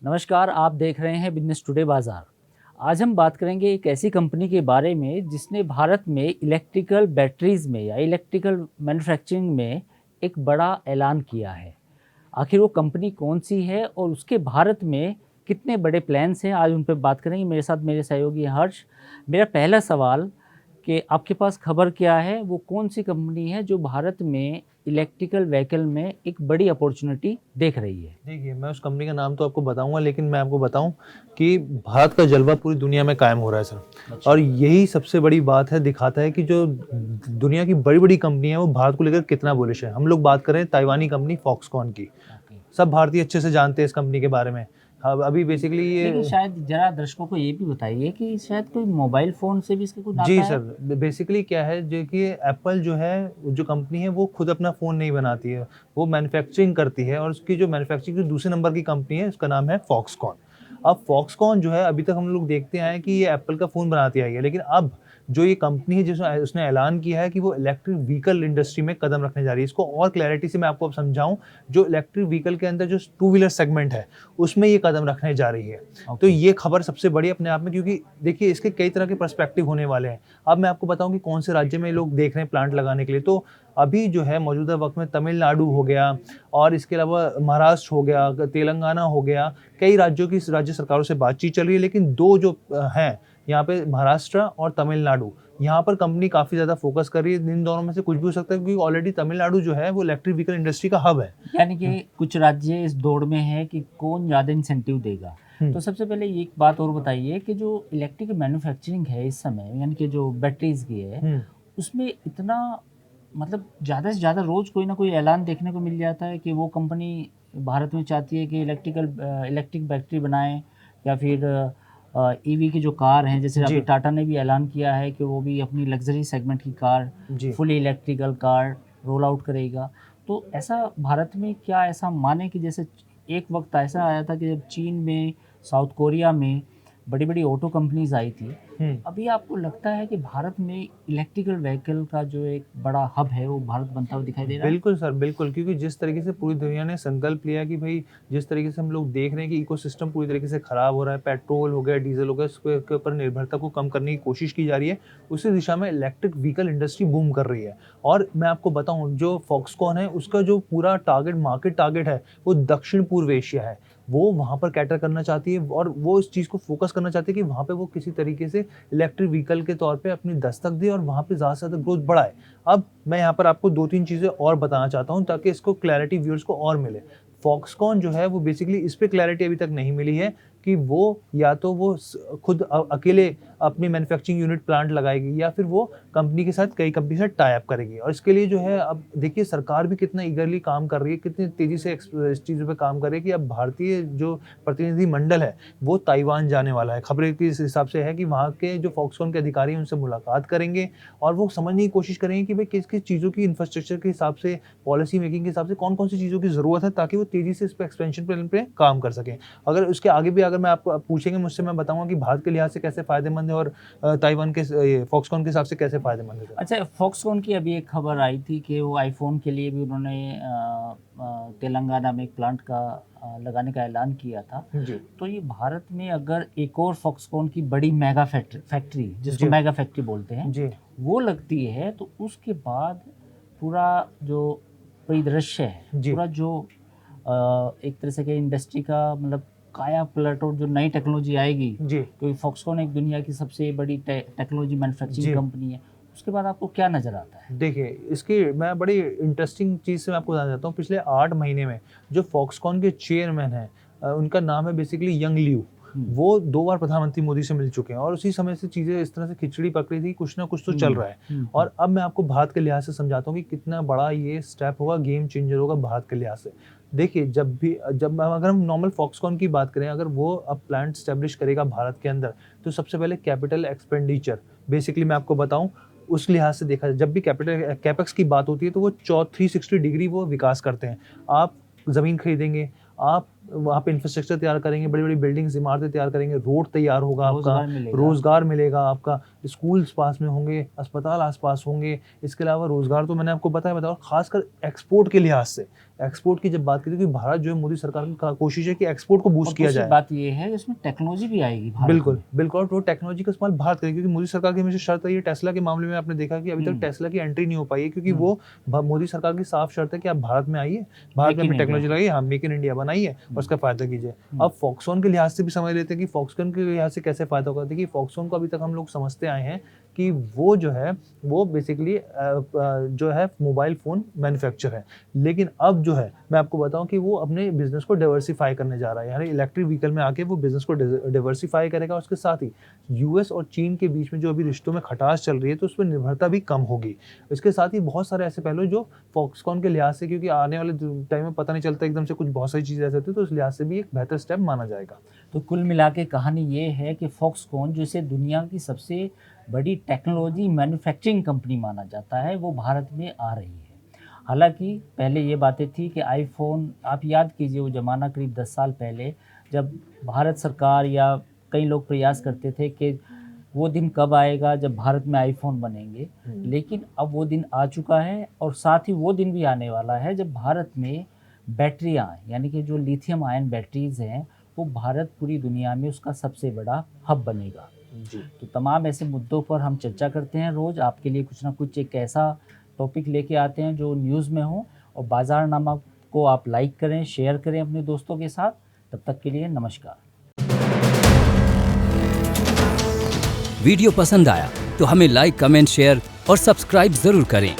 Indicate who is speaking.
Speaker 1: नमस्कार, आप देख रहे हैं बिजनेस टुडे बाज़ार। आज हम बात करेंगे एक ऐसी कंपनी के बारे में जिसने भारत में इलेक्ट्रिकल बैटरीज़ में या इलेक्ट्रिकल मैन्युफैक्चरिंग में एक बड़ा ऐलान किया है। आखिर वो कंपनी कौन-सी है और उसके भारत में कितने बड़े प्लान्स हैं, आज उन पे बात करेंगे। मेरे साथ मेरे सहयोगी हर्ष। मेरा पहला सवाल कि आपके पास खबर क्या है, वो कौन-सी कंपनी है जो भारत में इलेक्ट्रिकल व्हीकल में एक बड़ी अपॉर्च्युनिटी देख रही है?
Speaker 2: देखिए, मैं उस कंपनी का नाम तो आपको बताऊँगा, लेकिन मैं आपको बताऊँ कि भारत का जलवा पूरी दुनिया में कायम हो रहा है सर।
Speaker 1: अच्छा।
Speaker 2: और यही सबसे बड़ी बात है, दिखाता है कि जो दुनिया की बड़ी-बड़ी कंपनी है, वो भारत को लेकर कितना बुलिश है। हम लोग बात कर रहे हैं ताइवानी कंपनी फॉक्सकॉन की।
Speaker 1: ओके।
Speaker 2: सब भारतीय अच्छे से जानते हैं इस कंपनी के बारे में। अब अभी बेसिकली
Speaker 1: लेकिन
Speaker 2: ये
Speaker 1: शायद ज़रा दर्शकों को ये भी बताइए कि शायद कोई मोबाइल फ़ोन से भी इसका कोई
Speaker 2: जी
Speaker 1: नाता है?
Speaker 2: सर, बेसिकली क्या है जो कि एप्पल जो है, जो कंपनी है, वो खुद अपना फ़ोन नहीं बनाती है, वो मैन्युफैक्चरिंग करती है और उसकी जो मैन्युफैक्चरिंग की दूसरे नंबर की कंपनी है, उसका नाम है फॉक्सकॉन। अब फॉक्सकॉन जो है, अभी तक हम लोग देखते आए हैं कि ये एप्पल का फ़ोन बनाती आई है, लेकिन अब जो ये कंपनी है जिसमें उसने ऐलान किया है कि वो इलेक्ट्रिक व्हीकल इंडस्ट्री में कदम रखने जा रही है। इसको और क्लैरिटी से मैं आपको अब समझाऊँ, जो इलेक्ट्रिक व्हीकल के अंदर जो टू व्हीलर सेगमेंट है, उसमें ये कदम रखने जा रही है। तो
Speaker 1: ओके।
Speaker 2: ये खबर सबसे बड़ी अपने आप में, क्योंकि देखिए इसके कई तरह के पर्सपेक्टिव होने वाले हैं। अब मैं आपको बताऊँ कि कौन से राज्य में लोग देख रहे हैं प्लांट लगाने के लिए, तो अभी जो है मौजूदा वक़्त में तमिलनाडु हो गया और इसके अलावा महाराष्ट्र हो गया, तेलंगाना हो गया, कई राज्यों की राज्य सरकारों से बातचीत चल रही है, लेकिन 2 जो हैं, यहाँ पे महाराष्ट्र और तमिलनाडु, यहाँ पर कंपनी काफ़ी ज़्यादा फ़ोकस कर रही है। इन दोनों में से कुछ भी हो सकता है, क्योंकि ऑलरेडी तमिलनाडु जो है वो इलेक्ट्रिक व्हीकल इंडस्ट्री का हब है।
Speaker 1: यानी कि कुछ राज्य इस दौड़ में है कि कौन ज़्यादा इंसेंटिव देगा।
Speaker 2: हुँ।
Speaker 1: तो सबसे पहले ये एक बात और बताइए कि जो इलेक्ट्रिक मैन्युफैक्चरिंग है इस समय, यानी कि जो बैटरीज़ की है,
Speaker 2: हुँ।
Speaker 1: उसमें इतना मतलब ज़्यादा से ज़्यादा रोज़ कोई ना कोई ऐलान देखने को मिल जाता है कि वो कंपनी भारत में चाहती है कि इलेक्ट्रिक बैटरी बनाएँ, या फिर ईवी की जो कार हैं, जैसे अभी
Speaker 2: जी,
Speaker 1: टाटा ने भी ऐलान किया है कि वो भी अपनी लग्ज़री सेगमेंट की कार,
Speaker 2: जी।
Speaker 1: Fully electrical car roll out करेगा। तो ऐसा भारत में क्या ऐसा माने कि जैसे एक वक़्त ऐसा आया था कि जब चीन में, साउथ कोरिया में बड़ी-बड़ी ऑटो कंपनीज़ आई थी।
Speaker 2: हुँ।
Speaker 1: अभी आपको लगता है कि भारत में इलेक्ट्रिकल व्हीकल का जो एक बड़ा हब है, वो भारत बनता हुआ दिखाई दे रहा है?
Speaker 2: बिल्कुल सर, बिल्कुल, क्योंकि जिस तरीके से पूरी दुनिया ने संकल्प लिया कि भई जिस तरीके से हम लोग देख रहे हैं कि इकोसिस्टम पूरी तरीके से खराब हो रहा है, पेट्रोल हो गया, डीज़ल हो गया, इसके के ऊपर निर्भरता को कम करने की कोशिश की जा रही है, उसी दिशा में इलेक्ट्रिक व्हीकल इंडस्ट्री बूम कर रही है। और मैं आपको बताऊँ, जो फॉक्सकॉन है, उसका जो पूरा मार्केट टारगेट है, वो दक्षिण-पूर्व एशिया है। वो वहाँ पर कैटर करना चाहती है और वो इस चीज़ को फ़ोकस करना चाहती है कि वहाँ पे वो किसी तरीके से इलेक्ट्रिक व्हीकल के तौर पे अपनी दस्तक दे और वहाँ पे ज़्यादा से ज़्यादा ग्रोथ बढ़ाए। अब मैं यहाँ पर आपको 2-3 चीज़ें और बताना चाहता हूँ, ताकि इसको क्लैरिटी व्यूअर्स को और मिले। फॉक्सकॉन जो है वो बेसिकली इस पे क्लैरिटी अभी तक नहीं मिली है कि वो या तो वो खुद अकेले अपनी मैन्युफैक्चरिंग यूनिट प्लांट लगाएगी, या फिर वो कंपनी के साथ कई कंपनी से टाई अप करेगी। और इसके लिए जो है, अब देखिए सरकार भी कितना ईगरली काम कर रही है, कितनी तेज़ी से इस चीज़ों पे काम कर रही है कि अब भारतीय जो प्रतिनिधि मंडल है, वो ताइवान जाने वाला है। खबरें के इस हिसाब से है कि वहाँ के जो फॉक्सकॉन के अधिकारी हैं, उनसे मुलाकात करेंगे और वो समझने की कोशिश करेंगे कि भाई किस-किस चीज़ों की इंफ्रास्ट्रक्चर के हिसाब से, पॉलिसी मेकिंग के हिसाब से कौन-कौन सी चीज़ों की ज़रूरत है, ताकि वो तेज़ी से इस पे एक्सपेंशन प्लान पे काम कर सकें। अगर उसके आगे भी अगर मैं आपको पूछेंगे मुझसे, मैं बताऊँगा कि भारत के लिहाज से कैसे फ़ायदेमंद है और ताइवान के ये फॉक्सकॉन के हिसाब से कैसे फ़ायदेमंद है।
Speaker 1: अच्छा, फॉक्सकॉन की अभी एक खबर आई थी कि वो आईफ़ोन के लिए भी उन्होंने तेलंगाना में एक प्लांट का लगाने का ऐलान किया था।
Speaker 2: जी,
Speaker 1: तो ये भारत में अगर एक और फॉक्सकॉन की बड़ी मेगा फैक्ट्री, जिसको
Speaker 2: जी,
Speaker 1: मेगा फैक्ट्री बोलते हैं,
Speaker 2: जी,
Speaker 1: वो लगती है, तो उसके बाद पूरा जो परिदृश्य है,
Speaker 2: जी,
Speaker 1: पूरा जो एक तरह से कि इंडस्ट्री का मतलब काया पलट, और जो नई टेक्नोलॉजी आएगी,
Speaker 2: जी,
Speaker 1: क्योंकि फॉक्सकॉन एक दुनिया की सबसे बड़ी टेक्नोलॉजी मैन्युफैक्चरिंग
Speaker 2: जी।
Speaker 1: कंपनी है, उसके बाद आपको क्या नज़र आता है?
Speaker 2: देखिए, इसकी मैं बड़ी इंटरेस्टिंग चीज़ से मैं आपको बताना चाहता हूँ। पिछले 8 महीने में जो फॉक्सकॉन के चेयरमैन हैं, उनका नाम है बेसिकली यंग लियू।
Speaker 1: हुँ।
Speaker 2: वो 2 बार प्रधानमंत्री मोदी से मिल चुके हैं और उसी समय से चीज़ें इस तरह से खिचड़ी पक रही थी, कुछ ना कुछ तो चल
Speaker 1: हुँ,
Speaker 2: रहा है।
Speaker 1: हुँ, हुँ।
Speaker 2: और अब मैं आपको भारत के लिहाज से समझाता हूँ कि कितना बड़ा ये स्टेप होगा, गेम चेंजर होगा भारत के लिहाज से। देखिए, अगर हम नॉर्मल फॉक्सकॉन की बात करें, अगर वो अब प्लांट एस्टेब्लिश करेगा भारत के अंदर, तो सबसे पहले कैपिटल एक्सपेंडिचर, बेसिकली मैं आपको बताऊँ, उस लिहाज से देखा जाए, जब भी कैपिटल कैपेक्स की बात होती है, तो वो 360 डिग्री वो विकास करते हैं। आप ज़मीन खरीदेंगे, आप वहाँ पे इंफ्रास्ट्रक्चर तैयार करेंगे, बड़ी-बड़ी बिल्डिंग्स, इमारतें तैयार करेंगे, रोड तैयार होगा आपका,
Speaker 1: रोज़गार मिलेगा।
Speaker 2: रोज़गार मिलेगा आपका, स्कूल्स पास में होंगे, अस्पताल आस-पास होंगे। इसके अलावा रोज़गार तो मैंने आपको बताया और ख़ासकर एक्सपोर्ट के लिहाज से, एक्सपोर्ट की जब बात करें, क्योंकि भारत जो है मोदी सरकार की कोशिश है कि एक्सपोर्ट को
Speaker 1: और
Speaker 2: बूस्ट किया
Speaker 1: दूसरी
Speaker 2: जाए।
Speaker 1: बात ये है इसमें टेक्नोलॉजी भी आएगी भारत
Speaker 2: बिल्कुल,
Speaker 1: में।
Speaker 2: बिल्कुल, और वो टेक्नोलॉजी का इस्तेमाल भारत करे, क्योंकि मोदी सरकार की हमेशा शर्त है, ये टेस्ला के मामले में आपने देखा कि अभी तक टेस्ला की एंट्री नहीं हो पाई है, क्योंकि वो मोदी सरकार की साफ शर्त है कि आप भारत में आइए, भारत
Speaker 1: मेक
Speaker 2: में
Speaker 1: इन
Speaker 2: अपनी टेक्नोलॉजी
Speaker 1: इंडिया।
Speaker 2: लगाइए, हाँ, मेक इन इंडिया बनाइए और उसका फ़ायदा कीजिए। अब फॉक्सकॉन के लिहाज से भी समझ लेते हैं कि फॉक्सकॉन के लिहाज से कैसे फ़ायदा होगा। देखिए, फॉक्सकॉन को अभी तक हम लोग समझते आए हैं कि वो जो है, वो बेसिकली जो है मोबाइल फ़ोन मैन्युफैक्चर है। लेकिन अब जो है, मैं आपको बताऊँ कि वो अपने बिज़नेस को डाइवर्सिफ़ाई करने जा रहा है, यानी इलेक्ट्रिक व्हीकल में आके वो बिज़नेस को डाइवर्सिफ़ाई करेगा। उसके साथ ही यूएस और चीन के बीच में जो अभी रिश्तों में खटास चल रही है, तो उसपे निर्भरता भी कम होगी। इसके साथ ही बहुत सारे ऐसे पहलू हैं जो फॉक्सकॉन के लिहाज से, क्योंकि आने वाले टाइम में पता नहीं चलता एकदम से कुछ बहुत सारी चीज़ें ऐसी होती हैं, तो उस लिहाज से भी एक बेहतर स्टेप माना जाएगा।
Speaker 1: तो कुल मिला के कहानी ये है कि फॉक्सकॉन जिसे दुनिया की सबसे बड़ी टेक्नोलॉजी मैन्युफैक्चरिंग कंपनी माना जाता है, वो भारत में आ रही है। हालांकि पहले ये बातें थी कि आईफोन, आप याद कीजिए वो ज़माना करीब 10 साल पहले, जब भारत सरकार या कई लोग प्रयास करते थे कि वो दिन कब आएगा जब भारत में आईफोन बनेंगे। लेकिन अब वो दिन आ चुका है और साथ ही वो दिन भी आने वाला है जब भारत में बैटरियाँ, यानी कि जो लिथियम आयन बैटरीज़ हैं, वो भारत पूरी दुनिया में उसका सबसे बड़ा हब बनेगा।
Speaker 2: जी।
Speaker 1: तो तमाम ऐसे मुद्दों पर हम चर्चा करते हैं रोज़, आपके लिए कुछ ना कुछ एक ऐसा टॉपिक लेके आते हैं जो न्यूज़ में हो। और बाज़ारनामा को आप लाइक करें, शेयर करें अपने दोस्तों के साथ। तब तक के लिए नमस्कार।
Speaker 3: वीडियो पसंद आया तो हमें लाइक, कमेंट, शेयर और सब्सक्राइब जरूर करें।